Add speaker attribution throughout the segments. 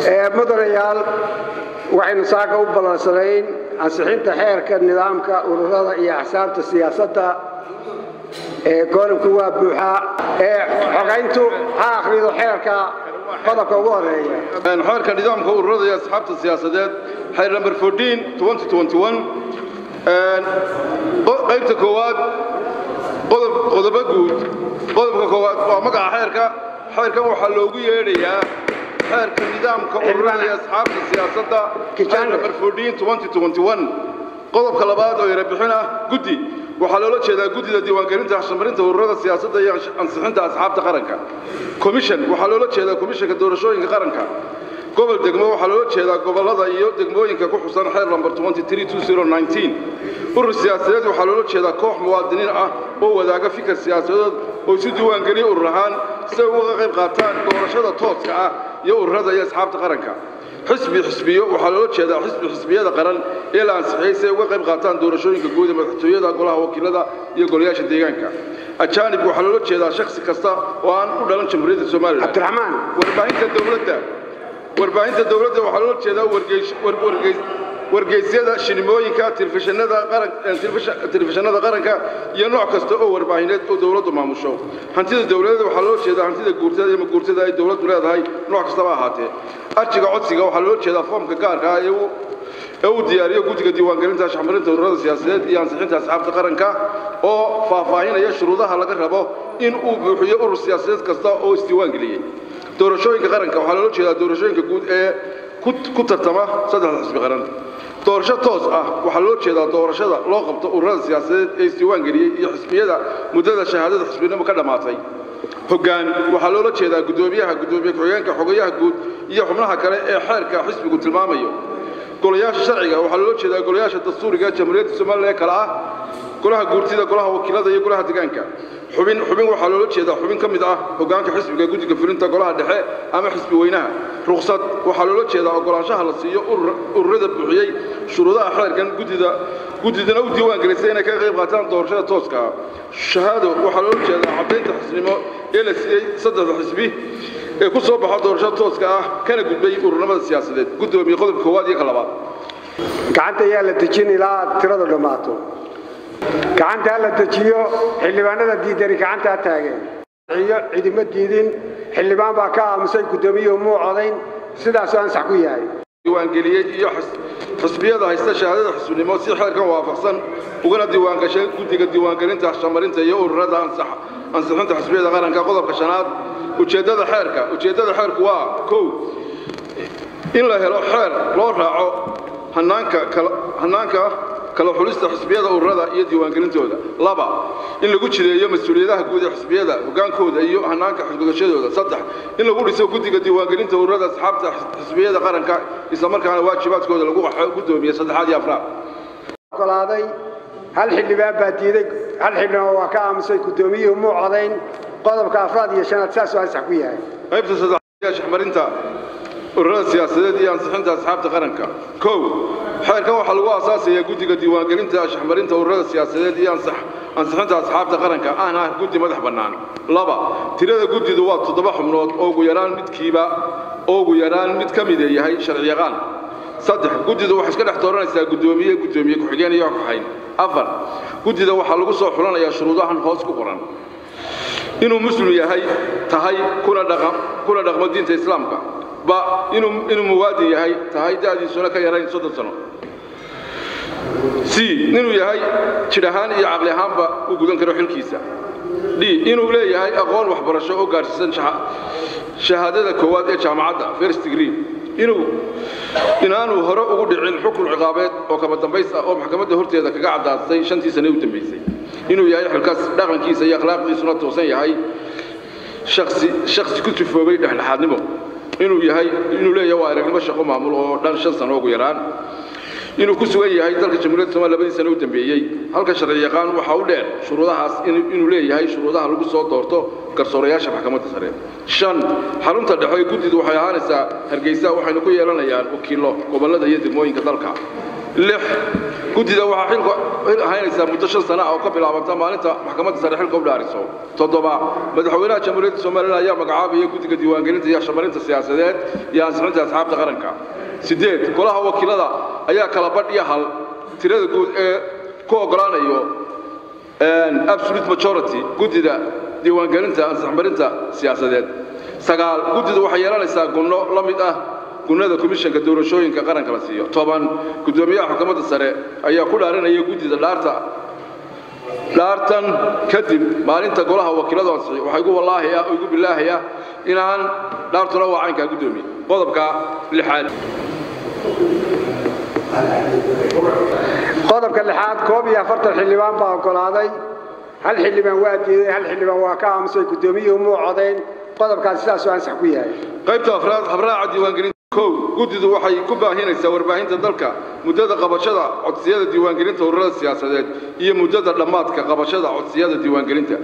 Speaker 1: مدريال وعين ساق وبلاسرين ansixinta xeerka nidaamka ururada iyo axsaabta siyaasadda gobolku waa buuxa xogayntu ha akhrido xeerka qodobka ugu horeeya
Speaker 2: xeerka nidaamka ururada iyo axsaabta siyaasadeed xeer number 14 2021 qaybta koowaad qodobka guud qodobka koowaad waa magaca xeerkan waxaa loogu yeedhayaa xeerka nidaamka ururada iyo axsaabta siyaasadda xeer number 14 2021 qodobka labaad oo yarbixina guddi waxaa loola jeedaa guddida diiwaangelinta xashmarinta ururada siyaasadda iyo ansixinta asxaabta qaranka commission waxaa loola jeedaa komishanka doorashooyinka qaranka gobol degmo waxaa loola jeedaa gobolada iyo degmooyinka ku xusan xeer number 23/2019 urur siyaasadeed waxaa loola jeedaa koox muwaadiniin ah oo wadaaga fikir siyaasadeed oo isu diiwaangeliya urur ahaan si ay uga qayb qaataan doorashada tooska ah iyo ururada iyo asxaabta qaranka xisbiyo waxaa loola jeedaa xisbiyada qaran ee la ansixiyay si ay uga qayb qaataan doorashooyinka guud ee madaxtooyada golaha wakiilada iyo golayaasha deegaanka ajaanib waxaa loola jeedaa shakhsi kasta oo aan u dhalan jamhuuriyadda Soomaaliya
Speaker 1: Cabdiraxmaan
Speaker 2: warbaahinta dawladda waxaa loola jeedaa wargeysyada shinimooyinka telefishinada qaranka iyo nooc kasta oo warbaahineed oo dawladdu maamusho hantida dawladda waxaa loola jeedaa hantida guurtada iyo guurtada ay dawladdu leedahay nooc kasta ha ahaatee arjiga codsiga waxaa loola jeedaa foomka gaarka ah ee uu diyaariyo guddiga diiwaangelinta xashmarinta ururada siyaasadeed iyo ansixinta asxaabta qaranka oo faahfaahinaya shuruudaha laga rabo in uu buuxiyo urur siyaasadeed kasta oo isdiiwaangeliyey doorashooyinka qaranka waxaa loola jeedaa doorashooyinka guud ee ku tartama saddexda xisbi qaran doorasho toos ah waxaa loo jeedaa doorashada loo qabto ururada siyaasadeed ee isdiiwaangeliyey iyo xisbiyada muddada shahaadada xisbinimo ka dhammaatay hoggaan waxaa loola jeedaa gudoomiye ku-xigeenka xogayaha guud iyo xubnaha kale ee xeerka xisbigu tilmaamayo golayaasha sharciga waxaa loola jeedaa golayaasha dastuuriga jamhuuriyadda Soomaaliya kala ah golaha guurtida golaha wakiilada iyo golaha deegaanka xubin waxaa loola jeedaa xubin ka mid ah hoggaanka xisbiga guddiga fulinta golaha dhexe ama xisbi weynaha ruqsad waxaa loola jeedaa ogolaanshaha la siiyo ururada buuxiyey shuruudaha xeerkan guddidana u diiwaangelisay inay ka qayb qaataan doorashada tooska ah shahaado waxaa loola jeedaa caddaynta xisnimo ee la siiyey saddexda xisbi ee ku soo baxa doorashada tooska ah kana gudbay ururnimada siyaasadeed guddoomiye qodobka koowaad iyo ka labaad
Speaker 1: gacanta ayaa la dejin ilaa tirada dhammaato gacanta la dejiyo xildhibaanada diidari gacanta taageen ciidamo diidin xildhibaan baa ka aamusay guddoomiye muu codayn sidaas aan sax ku yahay
Speaker 2: diiwaangeliyey iyo xisbiyada haysta shahaadada xisbinimo si xeerkan waafaqsan ugana diiwaangashay guddiga diiwaangelinta xashmarinta iyo ururada ansixinta xisbiyada qaranka qodobka shanaad ujeedada xeerku waa kow in la helo xeer loo raaco hanaanka kala xulista xisbiyada ururada iyo diiwaangelintooda laba in lagu jireeyo mas'uuliyadaha guud ee xisbiyada hogaankooda iyo hanaanka xisbigashadooda saddex in lagu dhiso guddiga diiwaangelinta ururada asxaabta xisbiyada qaranka isla markaana waajibaadkooda lagu gudoomiyo saddexaad iyo afraad
Speaker 1: qolaaday hal xildhibaan baa diiday hal xildhibaan waa ka aamusay guddoomiye muu codayn qodobka afraad iyo shanaad saas oo sax ku yahay
Speaker 2: qaybta saddexaad xashmarinta ururada siyaasadeed iyo ansixinta asxaabta qaranka kow xeerkan waxaa lagu aasaasaya guddiga diiwaangelinta xashmarinta ururada siyaasadeed iyo ansixinta asxaabta qaranka ahna guddi madax bannaan laba tirada guddidu waa 7 xubnood oo ugu yaraan mid ka mid yahay sharci yaqaan saddex guddidu waxay iska dhex dooranaysaa guddoomiye ku-xigeen iyo ku-xigeen afar guddida waxaa lagu soo xulanayaa shuruudahan hoos ku qoran inuu muslim tahay kuna dhaqmo diinta islaamka inuu muwaadin yahay tahay da'diisuna ka yarayn 30 sano inuu yahay jir ahaan iyo caqli ahaanba u gudan karo xilkiisa inuu leeyahay aqoon waxbarasho oo gaarsiisan shahaadada koowaad ee jaamacadda first degree inaanu hore ugu dhicin xukun ciqaabeed oo kaba dambays ah oo maxkamadda horteeda kaga cadaatay 5 sano u dambeysay inuu yahay xilkaas dhaqankiisa iyo akhlaaqdiisuna toosan yahay shakhsi ku tifoobay dhexdhexaadnimo inuu leeyahay waa aragnimo shaqo maamul oo dhan 5 sano ugu yaraan inuu ku sugan yahay dalka jamhuuriyadda Soomaaliya 2 sano u dambeeyay halka sharci yaqaan waxa uu dheer shuruudahaas inuu leeyahay shuruudaha lagu soo doorto garsoorayaasha maxkamadda sare 5 xarunta dhexe guddidu waxay ahaanaysaa Hargeysa waxayna ku yeelanayaan wakiilo gobolada iyo degmooyinka dalka 6 gudida waxa xil haynaysa muddo 5 sano oo ka bilaabanta maalinta maxkamadda sare xilka u dhaariso 7 madaxweynaha jamhuuriyadda Soomaaliland ayaa magacaabay guddiga diiwaangelinta iyo shaqarinta siyaasadeed iyo ansixinta asxaabta qaranka 8 golaha wakiilada ayaa kala badhiya hal tirada guud ee ku ogolaanayo absolute majority gudida diiwaangelinta ansixinta siyaasadeed 9 gudida waxay yeelanaysaa gunno la mid ah gunnada komishanka doorashooyinka qaranka la siiyo 10 gudoomiyaha xukuumadda sare ayaa ku dhaaranaya gudida dhaartan kadib maalinta golaha wakiilada waxay ugu wallaahi ah ugu bilaahi ah inaan dhaartuna wacanka gudoomiye qodobka 6
Speaker 1: qodobka 6 koob iyo 40 xildhibaan baa ogolaaday hal xildhibaan waa diiday hal xildhibaan waa ka aamusay gudoomiyuhu muu codeyn qodobkaas sidaas oo ansax ku yahay
Speaker 2: qaybta afraad habraaca diiwaangelinta guddidu waxay ku baahinaysaa warbaahinta dalka muddada qabashada codsiyada diiwaangelinta ururada siyaasadeed iyo muddada dhammaadka qabashada codsiyada diiwaangelinta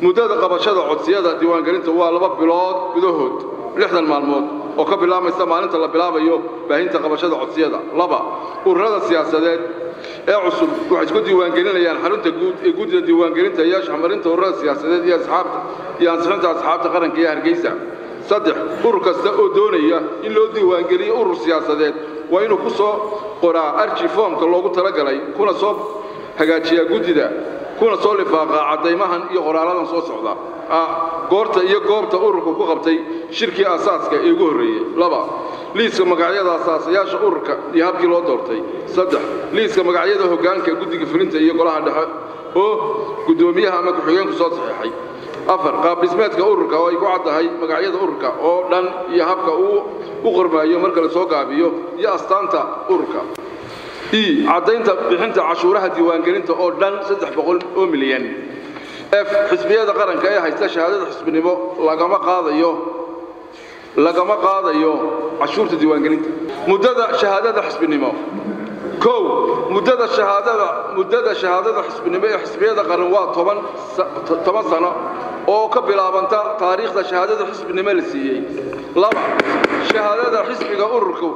Speaker 2: muddada qabashada codsiyada diiwaangelinta waa 2 bilood gudahood 60 maalmood oo ka bilaabmaysa maalinta la bilaabayo baahinta qabashada codsiyada 2 ururada siyaasadeed ee cusub waxay isku diiwaangelinayaan xarunta guud ee guddida diiwaangelinta iyo shaqarinta ururada siyaasadeed iyo ansixinta asxaabta qaranka ee Hargeysa 3 urur kasta oo doonaya in loo diiwaangeliyo urur siyaasadeed waa inuu ku soo qoraa arji foomka loogu talagalay kuna soo hagaajiya guddida kuna soo lifaaqa cadeymahan iyo qoraaladan soo socda goorta iyo goobta ururku ku qabtay shirkii asaaska ee ugu horeeyay 2 liiska magacyada asaasayaasha ururka iyo habkii loo doortay 3 liiska magacyada hoggaanka guddiga fulinta iyo golaha dhexe oo gudoomiyaha ama ku-xigeenku soo saxeexay 4 qaab dhismeedka ururka oo ay ku caddahay magacyada ururka oo dhan iyo habka uu u qormaayo marka la soo gaabiyo iyo astaanta ururka caddaynta bixinta cashuuraha diiwaangelinta oo dhan 300 oo milyan xisbiyada qaranka ee haysta shahaadada xisbinimo lagama qaadayo cashuurta diiwaangelinta muddada shahaadada xisbinimo muddada shahaadada xisbinimo ee xisbiyada qaran waa 10 sano oo ka bilaabanta taariikhda shahaadada xisbinimo la siiyay 2 shahaadada xisbiga ururku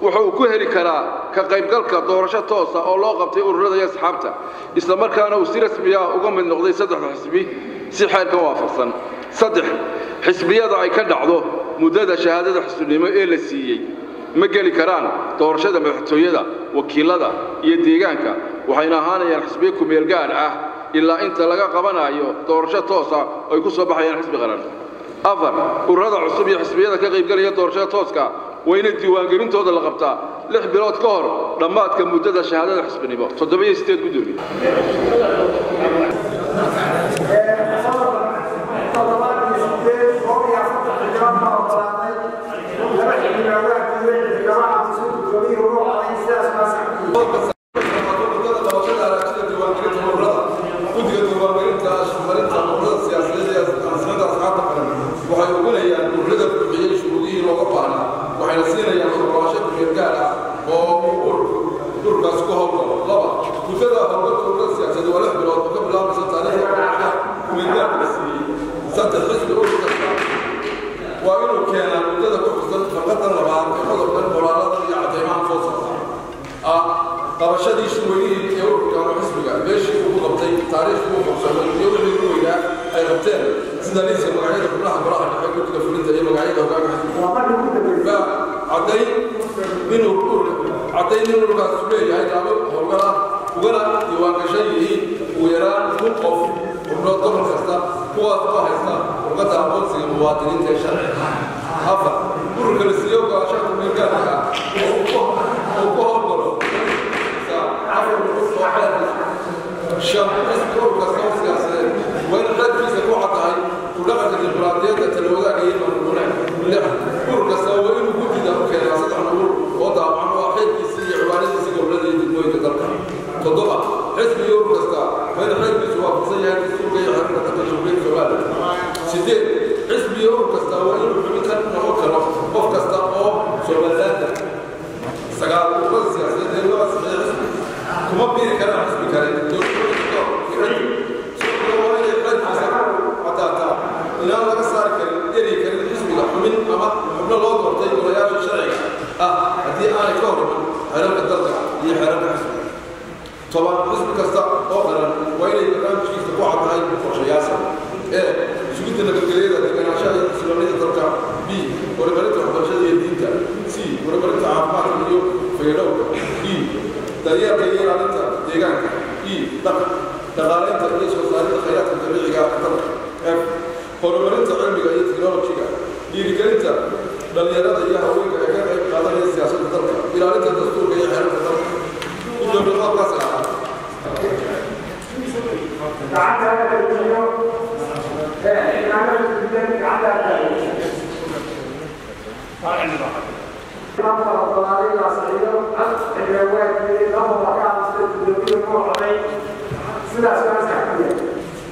Speaker 2: wuxuu ku heli karaa ka qaybgalka doorasho toos ah oo loo qabtay ururada iyo asxaabta isla markaana uu si rasmi ah uga mid noqday 3 xisbi si xeerka waafaqsan 3 xisbiyada ay ka dhacdo muddada shahaadada xisbinimo ee la siiyay ma geli karaan doorashada madaxtooyada wakiilada iyo deegaanka waxayna ahaanayaan xisbiyo ku meel gaar ah ilaa inta laga qabanayo doorasho toos ah oo ay ku soo baxayaan xisbi qaran 4 ururada cusub iyo xisbiyada ka qaybgalaya doorashada tooska wayna diiwaangelintooda la qabtaa 6 bilood ka hor dhammaadka muddada shahaadada xisbinimo 7 gudoomiye qabashadii shuweynihii ee ururka ama xisbiga meeshii ugu qabtay taariikhii uu qabsaday iyo wixii ugu weynaa ay qabteen sida liiska magacyada xubnaha golaha dhexe guddiga fulinta iyo magacyada hoggaanka xisbiga caddayn in ururkaas leeyahay laabo howlgala ugana diiwaangashan yihiin ugu yaraan 1 qof xubnood gobol kasta kuwaas oo haysta warqadda aqoonsiga muwaadiniinta ee sharciga 4 ururka la siiyo ogolaashaha ku-meelgaarka oo ku howlgalo شاب حزب ururka siyaasadeed وين xadkiisa ku cadahay ku dhaqanka dimuqraadiyadda talawada ay ururka waa inuu gudida u keenaa 3 urur oo daawacan waa xeelkiisa iyo cibaadadiisa gobolada iyo degmooyinka dalka 7 xisbi urur kasta وين xeelkiisu waa fursan yahay dastuurka iyo xeerarka tashriica Soomaaliya 8 xisbi urur kasta waa inuu xubin ka noqon karo qof kasta oo qiyaasa sugidda nabadgelyada deganaanshaha iyo xasiloonida dalka b horumarinta waxbarashada iyo diinta c horumarinta caafimaadka iyo fayadhowrka d daryeelka iyo ilaalinta deegaanka e dhaqaalaynta iyo soo saaridda khayraadka dabiiciga dalka f horumarinta cilmiga iyo teknolojiga dhiirigelinta dhalinyarada iyo haweenka ee ka qayb qaadanaya siyaasadda dalka ilaalinta dastuurka iyo xeerarka dalka gudoomiye qodobkaas ahaa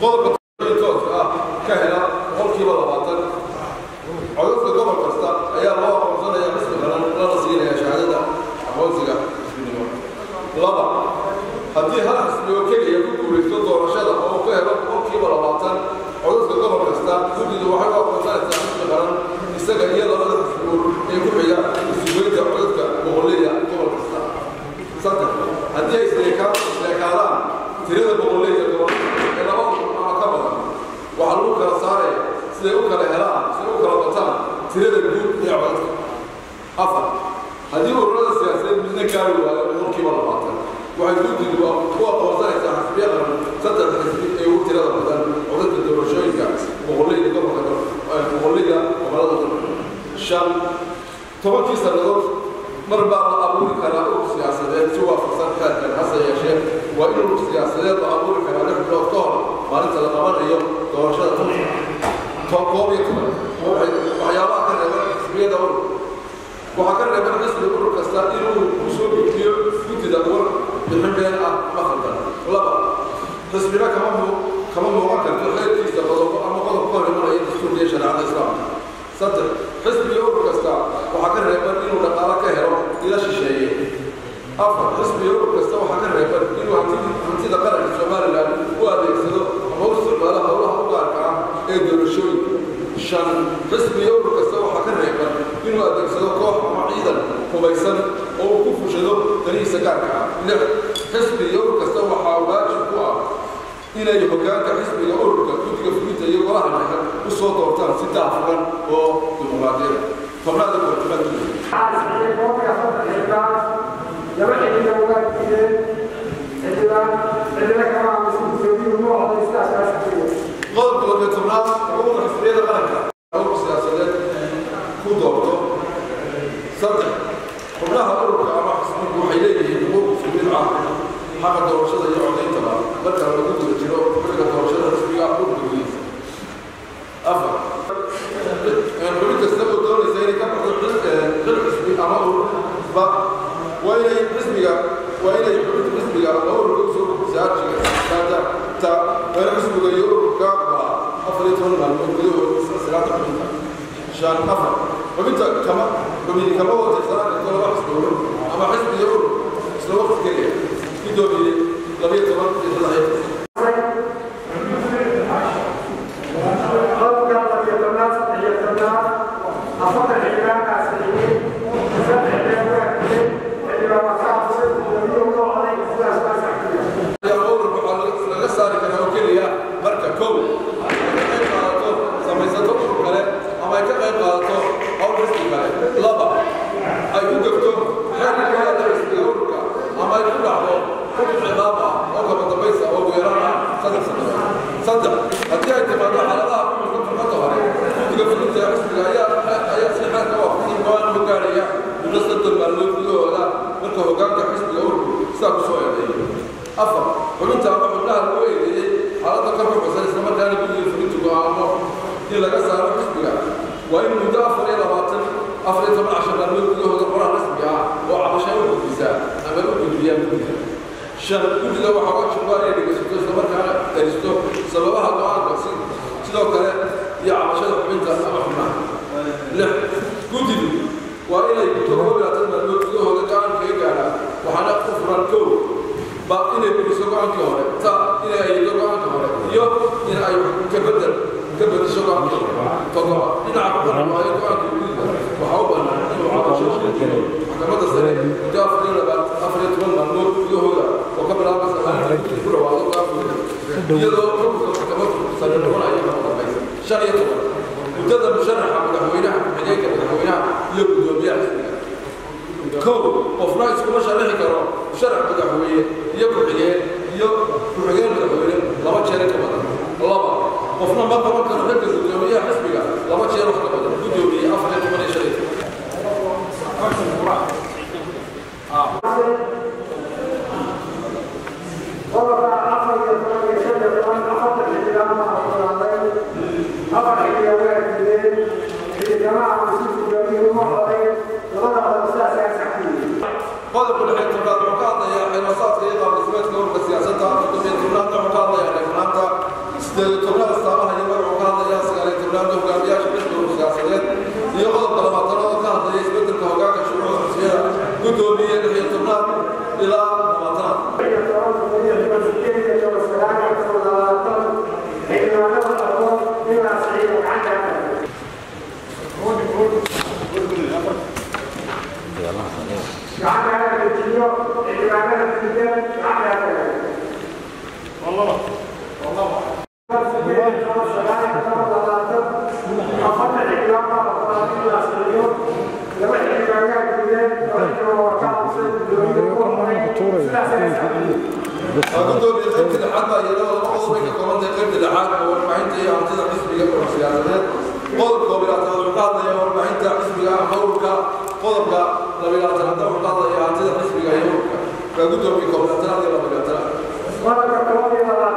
Speaker 2: qodobka tooska ah ka hela boqolkiiba 20 codadka gobol kasta ayaa loo aqoonsanaya xisbi qaran lana siinaya shahaadada aqoonsiga xisbinimo laba haddii hal xisbi oo keliya ku guulaysto doorashada oo ka helo boqolkiiba 20 codadka gobol kasta guddidu waxay u aqoonsanaysaa xisbi qaran isaga iyo labada xisbi ee ku xiga isugeynta codadka boqolleyda gobol kasta saddex haddii ay isleekaadaan tirada boqolleyda gobol ee laba ama ka badan waxaa lagu kala saaraya siday u kala helaan siday u kala bataan tirada guud ee codadka afar haddii ururada siyaasadeed midna gaari waayo boqolkiiba 20 waxay guddidu u aqoonsanaysaa xisbiya qaran saddex xisbi ee ugu tirada badan codadka doorashooyinka boqolleyda gobolka boqolleyda gobolada dalka shan 10 sannadood mar baa la abuuri karaa urur siyaasadeed si waafaqsan xeerkan hase yeeshee waa in urur siyaasadeed la abuuri karaa 6 bilood ka hor maalinta la qabanayo doorashada waxyaabaha ka reeban xisbiyada urur waxaa ka reeban xisbi urur kasta inuu u soo gudbiyo guddida war bixin been ah ma khaldan laba xisbiga kama muuqan karto xeerkiisa qodobo ama qodob ka hor imanaya dastuurka iyo shareecada islaamka saddex xisbiga urur kasta waxaa ka reeban inuu dhaqaalo ka helo ila shisheeye afar xisbiga urur kasta waxaa ka reeban inuu hantida qaranka somalilan u adeegsado ama u isticmaalo howlaha u gaarka ah ee doorashooyinka shan xisbiga urur kasta waxaa ka reeban inuu adeegsado koox ama ciidan hubaysan oo uu ku fushado danihiisa gaarka ah lix xisbiga urur kasta waxaa waajib ku ah inay hoggaanka xisbiga ururka guddiga fulinta iyo golaha dhexe u soo doortaan si daahfuran oo dimuqraadiyada tobnaada qodobka labiyo tobnaad ururka xisbiyada qaranka urur siyaasadeed ku doorto saddex xubnaha ururka ama xisbigu waxay leeyihiin xuquuq isku mid ah xaqa doorashada iyo codayntaba marka lagu guda jiro xilliga doorashada xisbiga ururka gudihiisa afar xubin kasta oo doonaysa inay ka baxdo xil xisbi ama ururba waa inay xubinta xisbiga ama ururka usoo gudbisa arjiga waana xisbiga iyo ururka waa 14 maalmood gudahood silsilaada xubinta shan afar xubinta kama wada tirsanaan karto laba xisbi urur ama xisbi iyo urur isla waqti keliya gudoomiye
Speaker 3: 10 شريطه مدة مشرحة مدحوينها حديقة مدحوينها يبدو بيها كو وفنا يسكن شرحي كرو شرح مدحوية يبدو حجين مدحوية لما شريطه بدل الله وفنا ما طبعا كانوا هيك الجمهورية حسبها لما شريطه بدل بدو بيها أفضل من شريطه قادر كل حين تبغى معقدة يا حماسات هي قبل سمعت كور بسياستها تبغى تبغى معقدة يعني فلانتا تبغى الصراحة هي معقدة يا سكالي تبغى تبغى يا شباب كور بسياستات يأخذ طلبات طلبات كهذا يثبت الكهوجاك الشروط السياسية قدومية اللي هي تبغى إلى مطار. أقول يخبط الحد يلو الأصل بين كمان يخبط الحد وأربعين تي عمتنا حسب يقبل السياسات قدر قبيلات القاضي يا أربعين تي حسب يقبل حولك قدر قبيلات القاضي يا عمتنا حسب يقبل فقلت لهم يقبل ترى يلا بقى ترى وأنا كمان يلا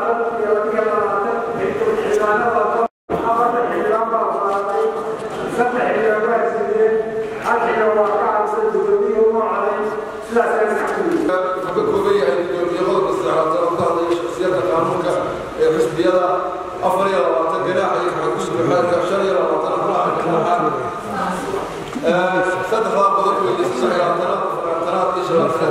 Speaker 3: حسبيada afar iyo labaatan ganaax ay xaqiiqo xalka shan iyo labaatan afraad saddex qodob oo isku saxayaan tanaad iyo shaqada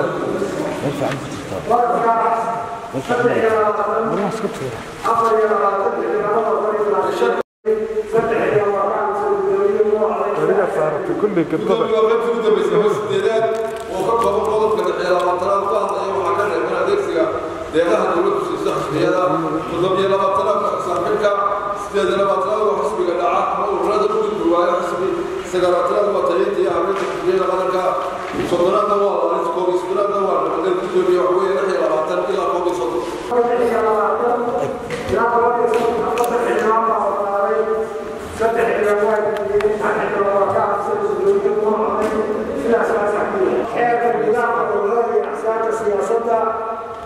Speaker 4: في كل كتابة
Speaker 3: deegaha dawladdu siiso xisbiyada qodobyo laba talab saaxiibka sideed laba talab oo xisbiga dhaca ama ururada u gudbaayo xisbi sagaraadada watayintii amrita xisbiyada qaranka soddonada waa la isku isbirada waa la bedel ku joojiyo wax weyn ilaa 20 ilaa
Speaker 1: 15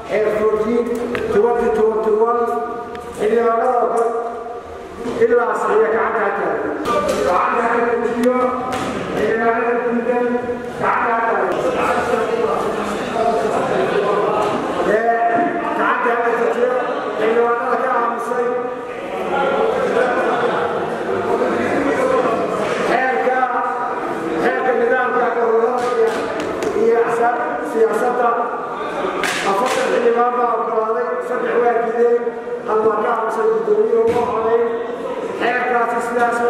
Speaker 1: حيثوجين تودي اللي أراد إلا صحيح عنها كذا عنها كذا اللي أراد جدا عنها كذا لا عنها كذا اللي أراد كذا مصير هيك النظام كذا هي أحسن سياستها أفضل الإمام أبراهيم سبع واجدين الله كعب سيد الدنيا ومعلم حياة سياسة